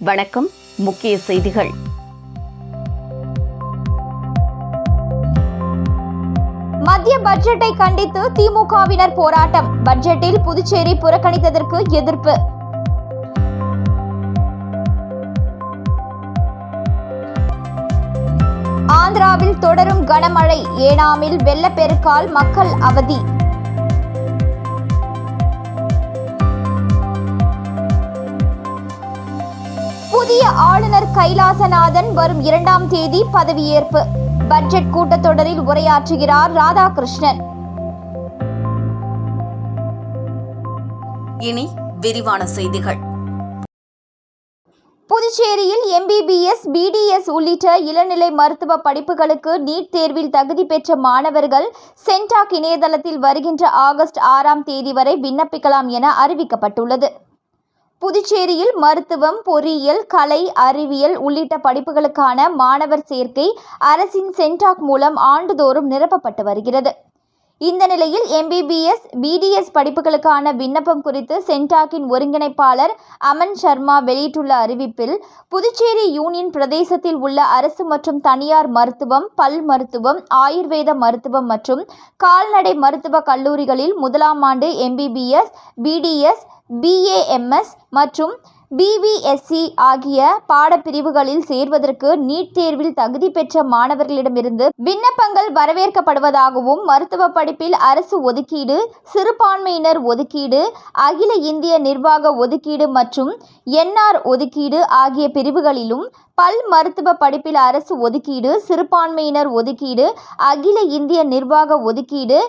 வணக்கம். முக்கிய செய்திகள். மத்திய பட்ஜெட்டை கண்டித்து திமுகவினர் போராட்டம். பட்ஜெட்டில் புதுச்சேரி புறக்கணித்ததற்கு எதிர்ப்பு. ஆந்திராவில் தொடரும் கனமழை. ஏனாமில் வெள்ளப்பெருக்கால் மக்கள் அவதி. புதிய ஆளுநர் கைலாசநாதன் வரும் 2ஆம் தேதி பதவியேற்பு. பட்ஜெட் கூட்டத்தொடரில் உரையாற்றுகிறார் ராதாகிருஷ்ணன். இனி விரிவான செய்திகள். புதுச்சேரியில் MBBS, BDS உள்ளிட்ட இளநிலை மருத்துவ படிப்புகளுக்கு நீட் தேர்வில் தகுதி பெற்ற மாணவர்கள் சென்டாக் இணையதளத்தில் வருகின்ற ஆகஸ்ட் 6ஆம் தேதி வரை விண்ணப்பிக்கலாம் என அறிவிக்கப்பட்டுள்ளது. புதுச்சேரியில் மருத்துவம், பொறியியல், கலை, அறிவியல் உள்ளிட்ட படிப்புகளுக்கான மாணவர் சேர்க்கை அரசின் சென்டாக் மூலம் ஆண்டுதோறும் நிரப்பப்பட்டு வருகிறது. இந்த நிலையில் MBBS, BDS படிப்புகளுக்கான விண்ணப்பம் குறித்து சென்டாக்கின் ஒருங்கிணைப்பாளர் அமன் சர்மா வெளியிட்டுள்ள அறிவிப்பில், புதுச்சேரி யூனியன் பிரதேசத்தில் உள்ள அரசு மற்றும் தனியார் மருத்துவம், பல் மருத்துவம், ஆயுர்வேத மருத்துவம் மற்றும் கால்நடை மருத்துவ கல்லூரிகளில் 1ஆம் ஆண்டு MBBS, BDS, BAMS மற்றும் BVSC ஆகிய பாடப்பிரிவுகளில் சேர்வதற்கு நீட் தேர்வில் தகுதி பெற்ற மாணவர்களிடமிருந்து விண்ணப்பங்கள் வரவேற்கப்படுவதாகவும், மருத்துவ படிப்பில் அரசு ஒதுக்கீடு, சிறுபான்மையினர் ஒதுக்கீடு, அகில இந்திய நிர்வாக ஒதுக்கீடு மற்றும் NR ஒதுக்கீடு ஆகிய பிரிவுகளிலும், பல் மருத்துவ படிப்பில் அரசு ஒதுக்கீடு, சிறுபான்மையினர் ஒதுக்கீடு, அகில இந்திய நிர்வாக ஒதுக்கீடு,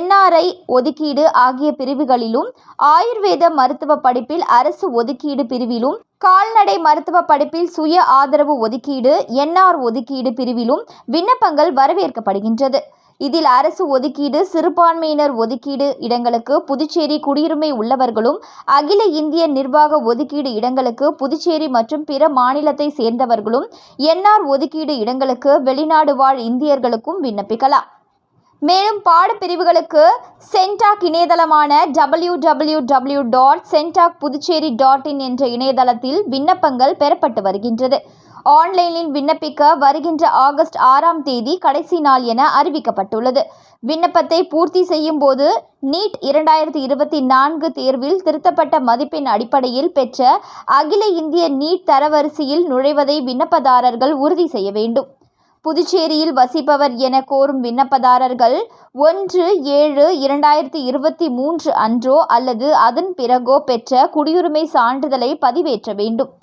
NRI ஒதுக்கீடு ஆகிய பிரிவுகளிலும், ஆயுர்வேத மருத்துவ படிப்பில் அரசு ஒதுக்கீடு பிரிவிலும், கால்நடை மருத்துவ படிப்பில் சுய ஆதரவு ஒதுக்கீடு, NR ஒதுக்கீடு பிரிவிலும் விண்ணப்பங்கள் வரவேற்கப்படுகின்றது. இதில் அரசு ஒதுக்கீடு, சிறுபான்மையினர் ஒதுக்கீடு இடங்களுக்கு புதுச்சேரி குடியுரிமை உள்ளவர்களும், அகில இந்திய நிர்வாக ஒதுக்கீடு இடங்களுக்கு புதுச்சேரி மற்றும் பிற மாநிலத்தை சேர்ந்தவர்களும், NR ஒதுக்கீடு இடங்களுக்கு வெளிநாடு வாழ் இந்தியர்களுக்கும் விண்ணப்பிக்கலாம். மேலும் பாடப்பிரிவுகளுக்கு சென்டாக் இணையதளமான www.centakpuducherry.in என்ற இணையதளத்தில் விண்ணப்பங்கள் பெறப்பட்டு வருகின்றது. ஆன்லைனில் விண்ணப்பிக்க வருகின்ற ஆகஸ்ட் 6ஆம் தேதி கடைசி நாள் என அறிவிக்கப்பட்டுள்ளது. விண்ணப்பத்தை பூர்த்தி செய்யும் போது நீட் 2024 தேர்வில் திருத்தப்பட்ட மதிப்பெண் அடிப்படையில் பெற்ற அகில இந்திய நீட் தரவரிசையில் நுழைவதை விண்ணப்பதாரர்கள் உறுதி செய்ய வேண்டும். புதுச்சேரியில் வசிப்பவர் என கோரும் விண்ணப்பதாரர்கள் 1/7/2023 அன்றோ அல்லது அதன் பிறகோ பெற்ற குடியுரிமை சான்றிதழை பதிவேற்ற வேண்டும்.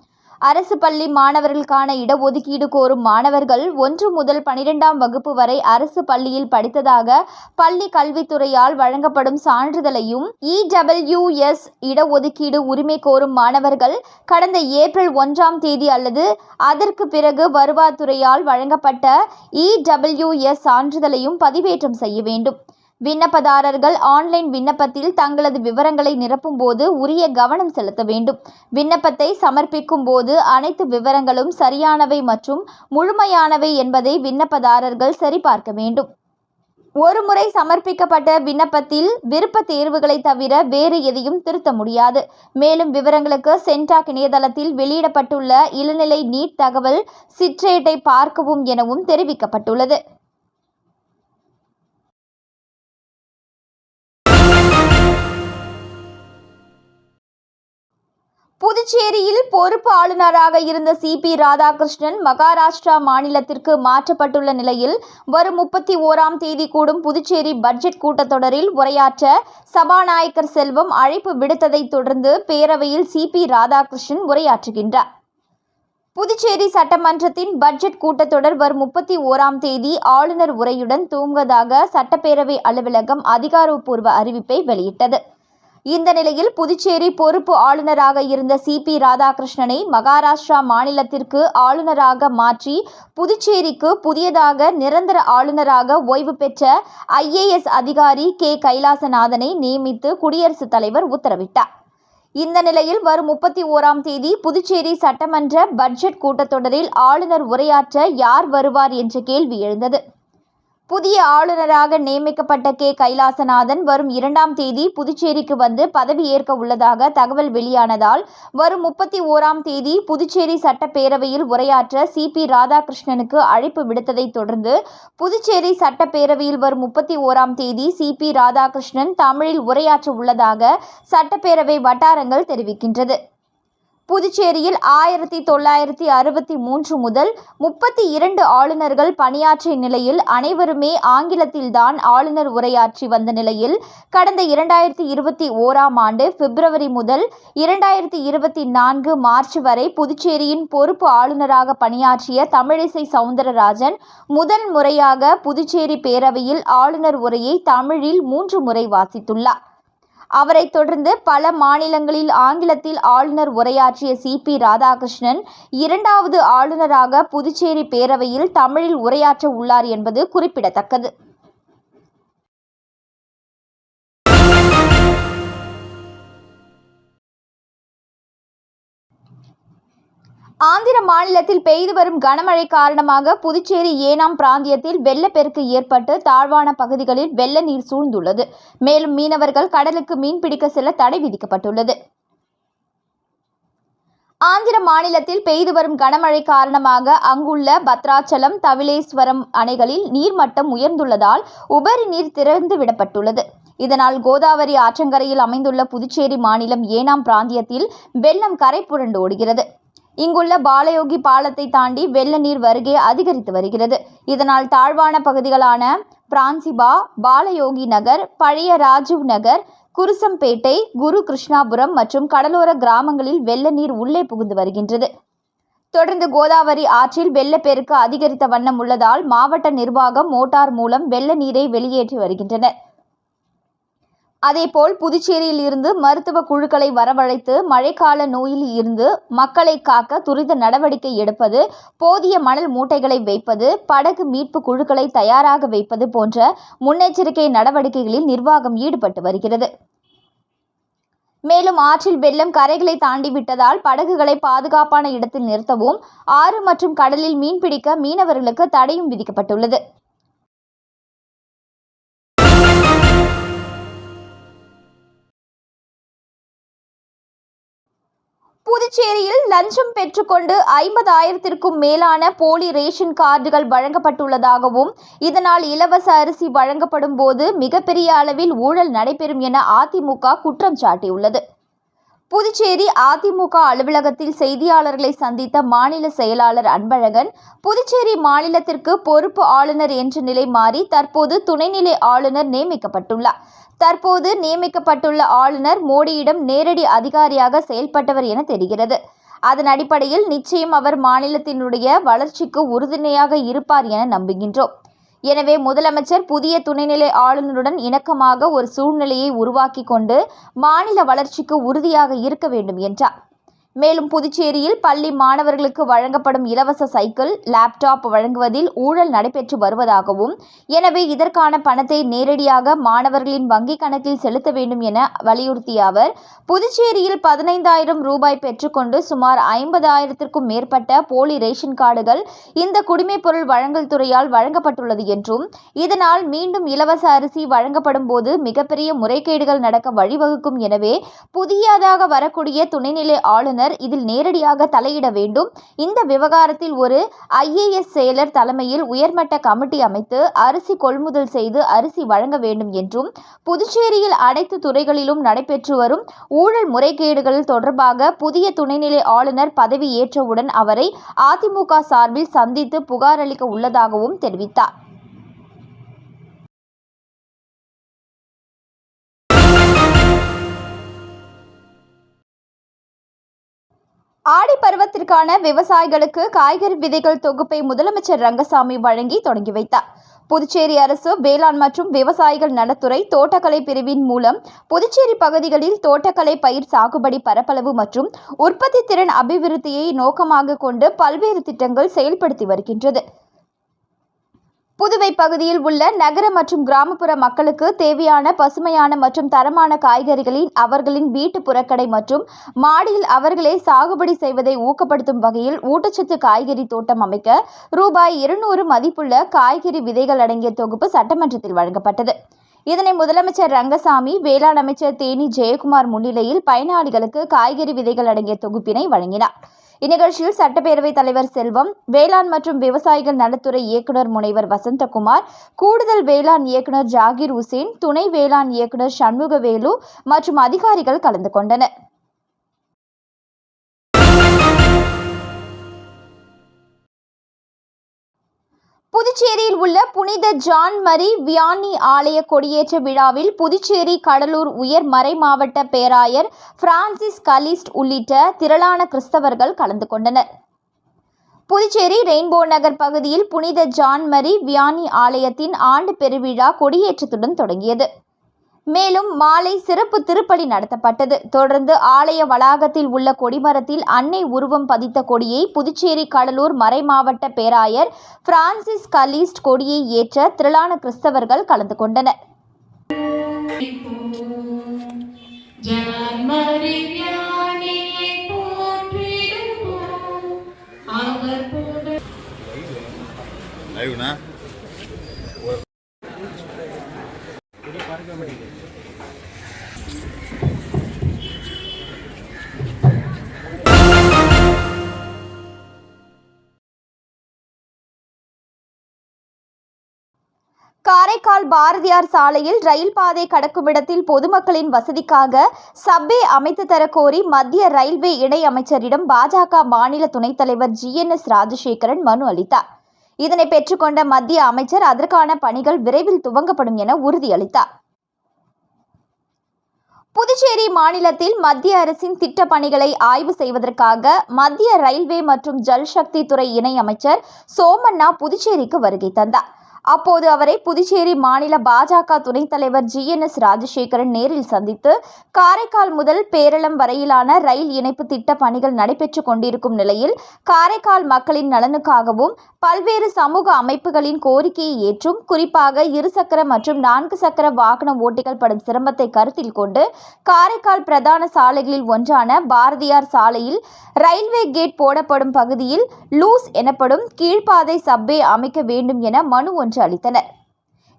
அரசு பள்ளி மாணவர்களுக்கான இடஒதுக்கீடு கோரும் மாணவர்கள் 1 முதல் 12ஆம் வகுப்பு வரை அரசு பள்ளியில் படித்ததாக பள்ளி கல்வித்துறையால் வழங்கப்படும் சான்றிதழையும், EWS இடஒதுக்கீடு உரிமை கோரும் மாணவர்கள் கடந்த ஏப்ரல் 1ஆம் தேதி அல்லது அதற்கு பிறகு வருவாய்த்துறையால் வழங்கப்பட்ட EWS சான்றிதழையும் பதிவேற்றம் செய்ய வேண்டும். விண்ணப்பதாரர்கள் ஆன்லைன் விண்ணப்பத்தில் தங்களது விவரங்களை நிரப்பும் போது உரிய கவனம் செலுத்த வேண்டும். விண்ணப்பத்தை சமர்ப்பிக்கும் போது அனைத்து விவரங்களும் சரியானவை மற்றும் முழுமையானவை என்பதை விண்ணப்பதாரர்கள் சரிபார்க்க வேண்டும். ஒருமுறை சமர்ப்பிக்கப்பட்ட விண்ணப்பத்தில் விருப்ப தேர்வுகளை தவிர வேறு எதையும் திருத்த முடியாது. மேலும் விவரங்களுக்கு சென்டாக் இணையதளத்தில் வெளியிடப்பட்டுள்ள இளநிலை நீட் தகவல் சிற்றேட்டை பார்க்கவும் எனவும் தெரிவிக்கப்பட்டுள்ளது. புதுச்சேரியில் பொறுப்பு ஆளுநராக இருந்த CP ராதாகிருஷ்ணன் மகாராஷ்டிரா மாநிலத்திற்கு மாற்றப்பட்டுள்ள நிலையில் வரும் 31ஆம் தேதி கூடும் புதுச்சேரி பட்ஜெட் கூட்டத்தொடரில் உரையாற்ற சபாநாயகர் செல்வம் அழைப்பு விடுத்ததை தொடர்ந்து பேரவையில் CP ராதாகிருஷ்ணன் உரையாற்றுகின்றார். புதுச்சேரி சட்டமன்றத்தின் பட்ஜெட் கூட்டத்தொடர் வரும் 31ஆம் தேதி ஆளுநர் உரையுடன் துவங்குவதாக சட்டப்பேரவை அலுவலகம் அதிகாரப்பூர்வ அறிவிப்பை வெளியிட்டது. இந்த நிலையில் புதுச்சேரி பொறுப்பு ஆளுநராக இருந்த CP ராதாகிருஷ்ணனை மகாராஷ்டிரா மாநிலத்திற்கு ஆளுநராக மாற்றி புதுச்சேரிக்கு புதியதாக நிரந்தர ஆளுநராக ஓய்வு பெற்ற IAS அதிகாரி K கைலாசநாதனை நியமித்து குடியரசுத் தலைவர் உத்தரவிட்டார். இந்த நிலையில் வரும் 31ஆம் தேதி புதுச்சேரி சட்டமன்ற பட்ஜெட் கூட்டத்தொடரில் ஆளுநர் உரையாற்ற யார் வருவார் என்ற கேள்வி எழுந்தது. புதிய ஆளுநராக நியமிக்கப்பட்ட கே. கைலாசநாதன் வரும் 2ஆம் தேதி புதுச்சேரிக்கு வந்து பதவியேற்க உள்ளதாக தகவல் வெளியானதால் வரும் 31ஆம் தேதி புதுச்சேரி சட்டப்பேரவையில் உரையாற்ற சி.பி. ராதாகிருஷ்ணனுக்கு அழைப்பு விடுத்ததைத் தொடர்ந்து புதுச்சேரி சட்டப்பேரவையில் வரும் 31ஆம் தேதி சி.பி. ராதாகிருஷ்ணன் தமிழில் உரையாற்ற உள்ளதாக சட்டப்பேரவை வட்டாரங்கள் தெரிவிக்கின்றது. புதுச்சேரியில் 1963 முதல் 32 ஆளுநர்கள் பணியாற்றிய நிலையில் அனைவருமே ஆங்கிலத்தில்தான் ஆளுநர் உரையாற்றி வந்த நிலையில் கடந்த 2021ஆம் ஆண்டு பிப்ரவரி முதல் 2024 மார்ச் வரை புதுச்சேரியின் பொறுப்பு ஆளுநராக பணியாற்றிய தமிழிசை சவுந்தரராஜன் முதல் முறையாக புதுச்சேரி பேரவையில் ஆளுநர் உரையை தமிழில் 3 முறை வாசித்துள்ளார். அவரைத் தொடர்ந்து பல மாநிலங்களில் ஆங்கிலத்தில் ஆளுநர் உரையாற்றிய சி.பி. ராதாகிருஷ்ணன் 2வது ஆளுநராக புதுச்சேரி பேரவையில் தமிழில் உரையாற்ற உள்ளார் என்பது குறிப்பிடத்தக்கது. ஆந்திர மாநிலத்தில் பெய்து வரும் கனமழை காரணமாக புதுச்சேரி ஏனாம் பிராந்தியத்தில் வெள்ளப்பெருக்கு ஏற்பட்டு தாழ்வான பகுதிகளில் வெள்ள நீர் சூழ்ந்துள்ளது. மேலும் மீனவர்கள் கடலுக்கு மீன்பிடிக்க செல்ல தடை விதிக்கப்பட்டுள்ளது. ஆந்திர மாநிலத்தில் பெய்து வரும் கனமழை காரணமாக அங்குள்ள பத்ராச்சலம், தவிலேஸ்வரம் அணைகளில் நீர்மட்டம் உயர்ந்துள்ளதால் உபரி நீர் திறந்து விடப்பட்டுள்ளது. இதனால் கோதாவரி ஆற்றங்கரையில் அமைந்துள்ள புதுச்சேரி மாநிலம் ஏனாம் பிராந்தியத்தில் வெள்ளம் கரை புரண்டு ஓடுகிறது. இங்குள்ள பாலயோகி பாலத்தை தாண்டி வெள்ள நீர் வருகை அதிகரித்து வருகிறது. இதனால் தாழ்வான பகுதிகளான பிரான்சிபா, பாலயோகி நகர், பழைய ராஜீவ் நகர், குருசம்பேட்டை, குரு கிருஷ்ணாபுரம் மற்றும் கடலோர கிராமங்களில் வெள்ள நீர் உள்ளே புகுந்து வருகின்றது. தொடர்ந்து கோதாவரி ஆற்றில் வெள்ளப்பெருக்கு அதிகரித்த வண்ணம் உள்ளதால் மாவட்ட நிர்வாகம் மோட்டார் மூலம் வெள்ள நீரை வெளியேற்றி வருகின்றனர். அதேபோல் புதுச்சேரியில் இருந்து மருத்துவ குழுக்களை வரவழைத்து மழைக்கால நோயில் இருந்து மக்களை காக்க துரித நடவடிக்கை எடுப்பது, போதிய மணல் மூட்டைகளை வைப்பது, படகு மீட்பு குழுக்களை தயாராக வைப்பது போன்ற முன்னெச்சரிக்கை நடவடிக்கைகளில் நிர்வாகம் ஈடுபட்டு வருகிறது. மேலும் ஆற்றில் வெள்ளம் கரைகளை தாண்டிவிட்டதால் படகுகளை பாதுகாப்பான இடத்தில் நிறுத்தவும், ஆறு மற்றும் கடலில் மீன்பிடிக்க மீனவர்களுக்கு தடையும் விதிக்கப்பட்டுள்ளது. புதுச்சேரியில் லஞ்சம் பெற்றுக்கொண்டு 50,000க்கும் மேலான போலி ரேஷன் கார்டுகள் வழங்கப்பட்டுள்ளதாகவும், இதனால் இலவச அரிசி வழங்கப்படும் போது மிகப்பெரிய அளவில் ஊழல் நடைபெறும் என அதிமுக குற்றம் சாட்டியுள்ளது. புதுச்சேரி அதிமுக அலுவலகத்தில் செய்தியாளர்களை சந்தித்த மாநில செயலாளர் அன்பழகன், புதுச்சேரி மாநிலத்திற்கு பொறுப்பு ஆளுநர் என்ற நிலை மாறி தற்போது துணைநிலை ஆளுநர் நியமிக்கப்பட்டுள்ளார். தற்போது நியமிக்கப்பட்டுள்ள ஆளுநர் மோடியிடம் நேரடி அதிகாரியாக செயல்பட்டவர் என தெரிகிறது. அதன் அடிப்படையில் நிச்சயம் அவர் மாநிலத்தினுடைய வளர்ச்சிக்கு உறுதுணையாக இருப்பார் என நம்புகின்றோம். எனவே முதலமைச்சர் புதிய துணைநிலை ஆளுநருடன் இணக்கமாக ஒரு சூழ்நிலையை உருவாக்கி கொண்டு மாநில வளர்ச்சிக்கு உறுதியாக இருக்க வேண்டும் என்றார். மேலும் புதுச்சேரியில் பள்ளி மாணவர்களுக்கு வழங்கப்படும் இலவச சைக்கிள், லேப்டாப் வழங்குவதில் ஊழல் நடைபெற்று வருவதாகவும், எனவே இதற்கான பணத்தை நேரடியாக மாணவர்களின் வங்கிக் கணக்கில் செலுத்த வேண்டும் என வலியுறுத்திய அவர், புதுச்சேரியில் 15,000 ரூபாய் பெற்றுக்கொண்டு சுமார் 50,000க்கும் மேற்பட்ட போலி ரேஷன் கார்டுகள் இந்த குடிமைப்பொருள் வழங்கல் துறையால் வழங்கப்பட்டுள்ளது என்றும், இதனால் மீண்டும் இலவச அரிசி வழங்கப்படும் போது மிகப்பெரிய முறைகேடுகள் நடக்க வழிவகுக்கும். எனவே புதியதாக வரக்கூடிய துணைநிலை ஆளுநர் இதில் நேரடியாக தலையிட வேண்டும். இந்த விவகாரத்தில் ஒரு IAS செயலர் தலைமையில் உயர்மட்ட கமிட்டி அமைத்து அரிசி கொள்முதல் செய்து அரிசி வழங்க வேண்டும் என்றும், புதுச்சேரியில் அனைத்து துறைகளிலும் நடைபெற்று வரும் ஊழல் முறைகேடுகள் தொடர்பாக புதிய துணைநிலை ஆளுநர் பதவி ஏற்றவுடன் அவரை அதிமுக சார்பில் சந்தித்து புகார் அளிக்க உள்ளதாகவும் தெரிவித்தார். ஆடி பருவத்திற்கான விவசாயிகளுக்கு காய்கறி விதைகள் தொகுப்பை முதலமைச்சர் ரங்கசாமி வழங்கி தொடங்கி வைத்தார். புதுச்சேரி அரசு வேளாண் மற்றும் விவசாயிகள் நலத்துறை தோட்டக்கலை பிரிவின் மூலம் புதுச்சேரி பகுதிகளில் தோட்டக்கலை பயிர் சாகுபடி பரப்பளவு மற்றும் உற்பத்தி திறன் அபிவிருத்தியை நோக்கமாக கொண்டு பல்வேறு திட்டங்கள் செயல்படுத்தி வருகின்றது. புதுவை பகுதியில் உள்ள நகர மற்றும் கிராமப்புற மக்களுக்கு தேவையான பசுமையான மற்றும் தரமான காய்கறிகளின் அவர்களின் வீட்டு புறக்கடை மற்றும் மாடியில் அவர்களே சாகுபடி செய்வதை ஊக்கப்படுத்தும் வகையில் ஊட்டச்சத்து காய்கறி தோட்டம் அமைக்க ரூபாய் 200 மதிப்புள்ள காய்கறி விதைகள் அடங்கிய தொகுப்பு சட்டமன்றத்தில் வழங்கப்பட்டது. இதனை முதலமைச்சர் ரங்கசாமி, வேளாண் அமைச்சர் தேனி ஜெயக்குமார் முன்னிலையில் பயனாளிகளுக்கு காய்கறி விதைகள் அடங்கிய தொகுப்பினை வழங்கினார். இந்நிகழ்ச்சியில் சட்டப்பேரவைத் தலைவர் செல்வம், வேளாண் மற்றும் விவசாயிகள் நலத்துறை இயக்குநர் முனைவர் வசந்தகுமார், கூடுதல் வேளாண் இயக்குநர் ஜாகிர் உசேன், துணை வேளாண் இயக்குநர் சண்முகவேலு மற்றும் அதிகாரிகள் கலந்து கொண்டனர். புதுச்சேரியில் உள்ள புனித ஜான் மரி வியானி ஆலய கொடியேற்ற விழாவில் புதுச்சேரி, கடலூர் உயர் மறைமாவட்ட பேராயர் பிரான்சிஸ் கலிஸ்ட் உள்ளிட்ட திரளான கிறிஸ்தவர்கள் கலந்து கொண்டனர். புதுச்சேரி ரெயின்போ நகர் பகுதியில் புனித ஜான் மரி வியானி ஆலயத்தின் ஆண்டு பெருவிழா கொடியேற்றத்துடன் தொடங்கியது. மேலும் மாலை சிறப்பு திருப்பலி நடத்தப்பட்டது. தொடர்ந்து ஆலய வளாகத்தில் உள்ள கொடிமரத்தில் அன்னை உருவம் பதித்த கொடியை புதுச்சேரி, கடலூர் மறைமாவட்ட பேராயர் பிரான்சிஸ் கலிஸ்ட் கொடியை ஏற்ற திரளான கிறிஸ்தவர்கள் கலந்து கொண்டனர். காரைக்கால் பாரதியார் சாலையில் ரயில் பாதை கடக்குமிடத்தில் பொதுமக்களின் வசதிக்காக சப்வே அமைத்து தரக்கோரி மத்திய ரயில்வே இணை அமைச்சரிடம் பாஜக மாநில துணைத் தலைவர் GNS ராஜசேகரன் மனு அளித்தார். இதனை பெற்றுக்கொண்ட மத்திய அமைச்சர் அதற்கான பணிகள் விரைவில் துவங்கப்படும் என உறுதியளித்தார். புதுச்சேரி மாநிலத்தில் மத்திய அரசின் திட்ட பணிகளை ஆய்வு செய்வதற்காக மத்திய ரயில்வே மற்றும் ஜல்சக்தி துறை இணை அமைச்சர் சோமண்ணா புதுச்சேரிக்கு வருகை தந்தார். அப்போது அவரை புதுச்சேரி மாநில பாஜக துணைத் தலைவர் GNS ராஜசேகரன் நேரில் சந்தித்து காரைக்கால் முதல் பேரளம் வரையிலான ரயில் இணைப்பு திட்ட பணிகள் நடைபெற்று கொண்டிருக்கும் நிலையில் காரைக்கால் மக்களின் நலனுக்காகவும் பல்வேறு சமூக அமைப்புகளின் கோரிக்கையை ஏற்றும் குறிப்பாக இருசக்கர மற்றும் 4 சக்கர வாகன ஓட்டிகள் படும் சிரமத்தை கருத்தில் கொண்டு காரைக்கால் பிரதான சாலைகளில் ஒன்றான பாரதியார் சாலையில் ரயில்வே கேட் போடப்படும் பகுதியில் லூஸ் எனப்படும் கீழ்ப்பாதை சப்வே அமைக்க வேண்டும் என மனு ஒன்று அளித்தனர்.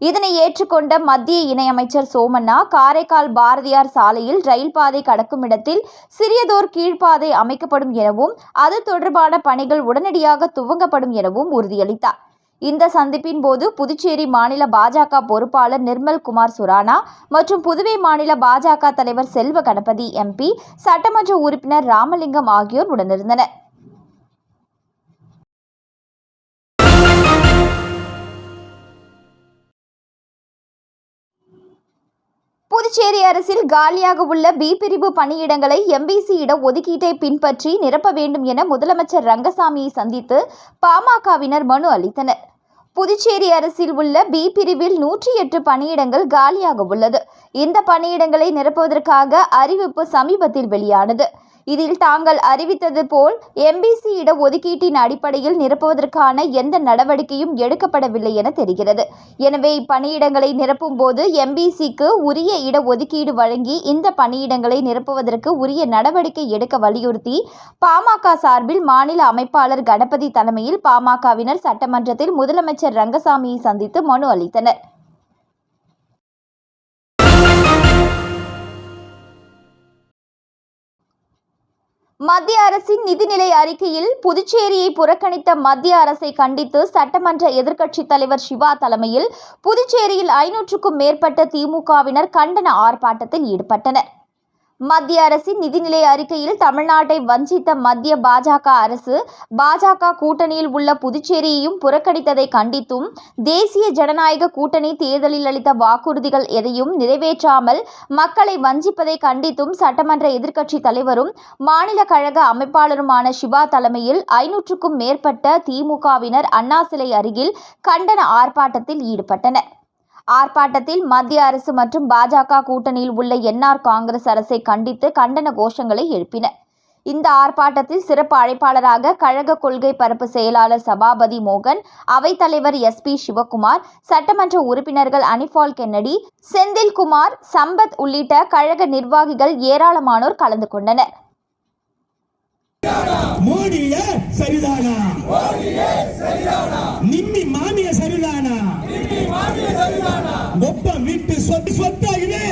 இதனை ஏற்றுக்கொண்ட மத்திய இணையமைச்சர் சோமண்ணா காரைக்கால் பாரதியார் சாலையில் ரயில் பாதை கடக்கும் இடத்தில் சிறியதோர் கீழ்ப்பாதை அமைக்கப்படும் எனவும் அது தொடர்பான பணிகள் உடனடியாக துவங்கப்படும் எனவும் உறுதியளித்தார். இந்த சந்திப்பின் போது புதுச்சேரி மாநில பாஜக பொறுப்பாளர் நிர்மல் குமார் சுரானா மற்றும் புதுவை மாநில பாஜக தலைவர் செல்வ கணபதி MP, சட்டமன்ற உறுப்பினர் ராமலிங்கம் ஆகியோர் உடனிருந்தனர். புதுச்சேரி அரசில் காலியாக உள்ள B பிரிவு பணியிடங்களை MBC இட ஒதுக்கீட்டை பின்பற்றி நிரப்ப வேண்டும் என முதலமைச்சர் ரங்கசாமியை சந்தித்து பாமகவினர் மனு அளித்தனர். புதுச்சேரி அரசில் உள்ள B பிரிவில் 108 பணியிடங்கள் காலியாக உள்ளது. இந்த பணியிடங்களை நிரப்புவதற்காக அறிவிப்பு சமீபத்தில் வெளியானது. இதில் தாங்கள் அறிவித்தது போல் MBC இட ஒதுக்கீட்டின் அடிப்படையில் நிரப்புவதற்கான எந்த நடவடிக்கையும் எடுக்கப்படவில்லை என தெரிகிறது. எனவே இப்பணியிடங்களை நிரப்பும் போது MBCக்கு உரிய இட ஒதுக்கீடு வழங்கி இந்த பணியிடங்களை நிரப்புவதற்கு உரிய நடவடிக்கை எடுக்க வலியுறுத்தி பாமக சார்பில் மாநில அமைப்பாளர் கணபதி தலைமையில் பாமகவினர் சட்டமன்றத்தில் முதலமைச்சர் ரங்கசாமியை சந்தித்து மனு அளித்தனர். மத்திய அரசின் நிதிநிலை அறிக்கையில் புதுச்சேரியை புறக்கணித்த மத்திய அரசை கண்டித்து சட்டமன்ற எதிர்க்கட்சித் தலைவர் சிவா தலைமையில் புதுச்சேரியில் 500க்கும் மேற்பட்ட திமுகவினர் கண்டன ஆர்ப்பாட்டத்தில் ஈடுபட்டனர். மத்திய அரசின் நிதிநிலை அறிக்கையில் தமிழ்நாட்டை வஞ்சித்த மத்திய பாஜக அரசு பாஜக கூட்டணியில் உள்ள புதுச்சேரியையும் புறக்கணித்ததை கண்டித்தும் தேசிய ஜனநாயக கூட்டணி தேர்தலில் அளித்த வாக்குறுதிகள் எதையும் நிறைவேற்றாமல் மக்களை வஞ்சிப்பதை கண்டித்தும் சட்டமன்ற எதிர்க்கட்சி தலைவரும் மாநில கழக அமைப்பாளருமான சிவா தலைமையில் 500க்கும் மேற்பட்ட திமுகவினர் அண்ணா சிலை அருகில் கண்டன ஆர்ப்பாட்டத்தில் ஈடுபட்டனர். ஆர்ப்பாட்டத்தில் மத்திய அரசு மற்றும் பாஜக கூட்டணியில் உள்ள NR காங்கிரஸ் அரசை கண்டித்து கண்டன கோஷங்களை எழுப்பினர். இந்த ஆர்ப்பாட்டத்தில் சிறப்பு அழைப்பாளராக கழக கொள்கை பரப்பு செயலாளர் சபாபதி மோகன், அவைத்தலைவர் SP சிவகுமார், சட்டமன்ற உறுப்பினர்கள் அனிபால் கென்னடி, செந்தில்குமார், சம்பத் உள்ளிட்ட கழக நிர்வாகிகள் ஏராளமானோர் கலந்து கொண்டனர். மோடிய சரிதானா? நிம்மி மாமிய சரிதானா? ஒப்ப வீட்டு சொத்தா இது?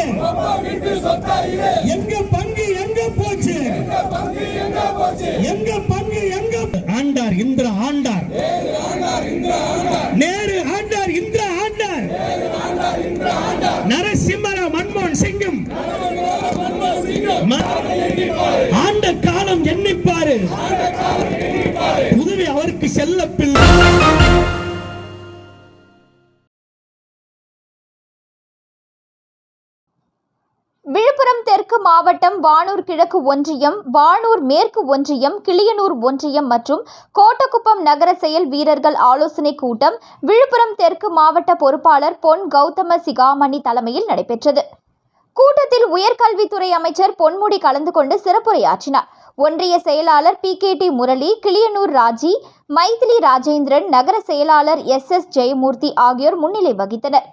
எங்க பங்கு எங்க போச்சு? எங்க பங்கு எங்க? ஆண்டார் இந்திரா ஆண்டார், நேரு ஆண்டார், இந்திரா ஆண்டார், நரசிம்மராவ் மன்மோகன் சிங்கும் ஆண்ட காலம் எண்ணிப்பாரு. உதவி அவருக்கு செல்ல பிள்ளை. விழுப்புரம் தெற்கு மாவட்டம் வானூர் கிழக்கு ஒன்றியம், வானூர் மேற்கு ஒன்றியம், கிளியனூர் ஒன்றியம் மற்றும் கோட்டக்குப்பம் நகர செயல் வீரர்கள் ஆலோசனை கூட்டம் விழுப்புரம் தெற்கு மாவட்ட பொறுப்பாளர் பொன் கௌதம சிகாமணி தலைமையில் நடைபெற்றது. கூட்டத்தில் உயர்கல்வித்துறை அமைச்சர் பொன்முடி கலந்து கொண்டு சிறப்புரையாற்றினார். ஒன்றிய செயலாளர் PKT முரளி, கிளியனூர் ராஜி, மைதிலி ராஜேந்திரன், நகர செயலாளர் SS ஜெயமூர்த்தி ஆகியோர் முன்னிலை வகித்தனர்.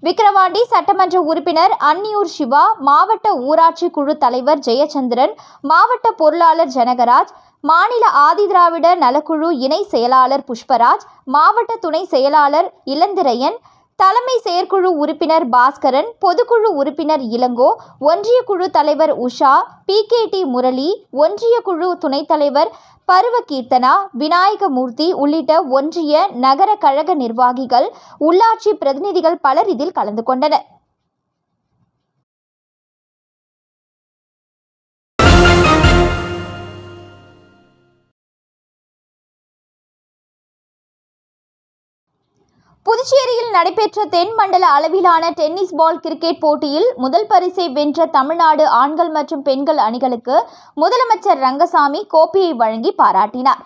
விக்கிரவாண்டி சட்டமன்ற உறுப்பினர் அன்னியூர் சிவா, மாவட்ட ஊராட்சி குழு தலைவர் ஜெயச்சந்திரன், மாவட்ட பொருளாளர் ஜனகராஜ், மாநில ஆதிதிராவிட நலக்குழு இணை செயலாளர் புஷ்பராஜ், மாவட்ட துணை செயலாளர் இளந்திரையன், தலைமை செயற்குழு உறுப்பினர் பாஸ்கரன், பொதுக்குழு உறுப்பினர் இளங்கோ, ஒன்றிய குழு தலைவர் உஷா, PKT முரளி, ஒன்றிய குழு துணைத் தலைவர் பருவ கீர்த்தனா, விநாயகமூர்த்தி உள்ளிட்ட ஒன்றிய நகர கழக நிர்வாகிகள், உள்ளாட்சி பிரதிநிதிகள் பலர் இதில் கலந்து கொண்டனர். புதுச்சேரியில் நடைபெற்ற தென் மண்டல அளவிலான டென்னிஸ் பால் கிரிக்கெட் போட்டியில் முதல் பரிசை வென்ற தமிழ்நாடு ஆண்கள் மற்றும் பெண்கள் அணிகளுக்கு முதலமைச்சர் ரங்கசாமி கோப்பையை வழங்கி பாராட்டினார்.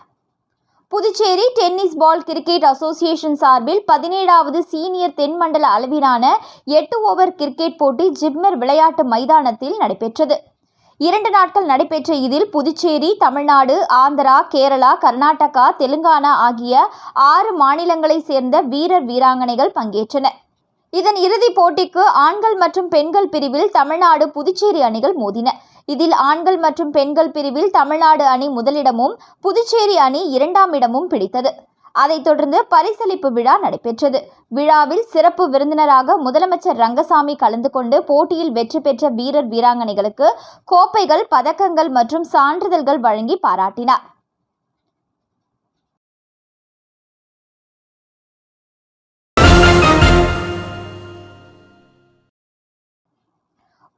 Puducherry tennis ball cricket association சார்பில் 17வது சீனியர் தென் மண்டல அளவிலான 8 ஓவர் கிரிக்கெட் போட்டி ஜிப்மர் விளையாட்டு மைதானத்தில் நடைபெற்றது. 2 நாட்கள் நடைபெற்ற இதில் புதுச்சேரி, தமிழ்நாடு, ஆந்திரா, கேரளா, கர்நாடகா, தெலுங்கானா ஆகிய 6 மாநிலங்களைச் சேர்ந்த வீரர் வீராங்கனைகள் பங்கேற்றனர். இதன் இறுதிப் போட்டிக்கு ஆண்கள் மற்றும் பெண்கள் பிரிவில் தமிழ்நாடு, புதுச்சேரி அணிகள் மோதின. இதில் ஆண்கள் மற்றும் பெண்கள் பிரிவில் தமிழ்நாடு அணி முதலிடமும், புதுச்சேரி அணி 2ஆம் இடமும் பிடித்தது. அதைத் தொடர்ந்து பரிசளிப்பு விழா நடைபெற்றது. விழாவில் சிறப்பு விருந்தினராக முதலமைச்சர் ரங்கசாமி கலந்து கொண்டு போட்டியில் வெற்றி பெற்ற வீரர் வீராங்கனைகளுக்கு கோப்பைகள், பதக்கங்கள் மற்றும் சான்றிதழ்கள் வழங்கி பாராட்டினார்.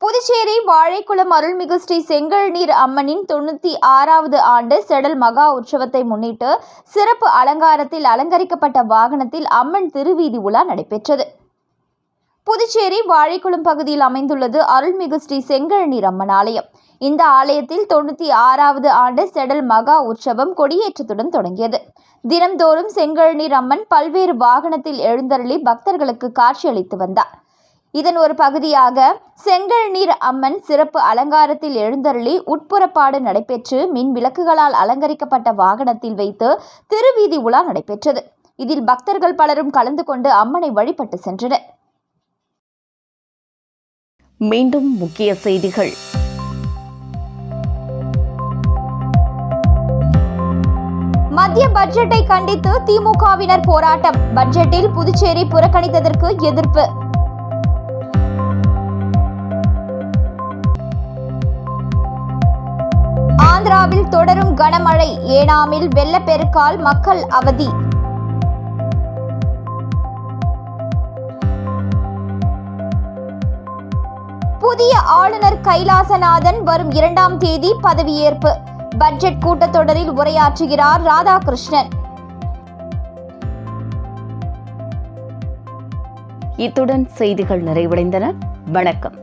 புதுச்சேரி வாழைக்குளம் அருள்மிகு ஸ்ரீ செங்கழுநீர் அம்மனின் 96வது ஆண்டு செடல் மகா உற்சவத்தை முன்னிட்டு சிறப்பு அலங்காரத்தில் அலங்கரிக்கப்பட்ட வாகனத்தில் அம்மன் திருவீதி உலா நடைபெற்றது. புதுச்சேரி வாழைக்குளம் பகுதியில் அமைந்துள்ளது அருள்மிகு ஸ்ரீ செங்கழுநீர் அம்மன் ஆலயம். இந்த ஆலயத்தில் 96வது ஆண்டு செடல் மகா உற்சவம் கொடியேற்றத்துடன் தொடங்கியது. தினம்தோறும் செங்கழுநீர் அம்மன் பல்வேறு வாகனத்தில் எழுந்தருளி பக்தர்களுக்கு காட்சியளித்து வந்தார். இதன் ஒரு பகுதியாக செங்கழுநீர் அம்மன் சிறப்பு அலங்காரத்தில் எழுந்தருளி உட்புறப்பாடு நடைபெற்று மின் விளக்குகளால் அலங்கரிக்கப்பட்ட வாகனத்தில் வைத்து திருவீதி உலா நடைபெற்றது. இதில் பக்தர்கள் பலரும் கலந்து கொண்டு அம்மனை வழிபட்டு சென்றனர். மீண்டும் முக்கிய செய்திகள். மத்திய பட்ஜெட்டை கண்டித்து திமுகவினர் போராட்டம். பட்ஜெட்டில் புதுச்சேரி புறக்கணித்ததற்கு எதிர்ப்பு. ஆந்திராவில் தொடரும் கனமழை, ஏனாமில் வெள்ளப்பெருக்கால் மக்கள் அவதி. புதிய ஆளுநர் கைலாசநாதன் வரும் 2ஆம் தேதி பதவியேற்பு. பட்ஜெட் கூட்டத்தொடரில் உரையாற்றுகிறார் ராதாகிருஷ்ணன். இத்துடன் செய்திகள் நிறைவடைந்தன. வணக்கம்.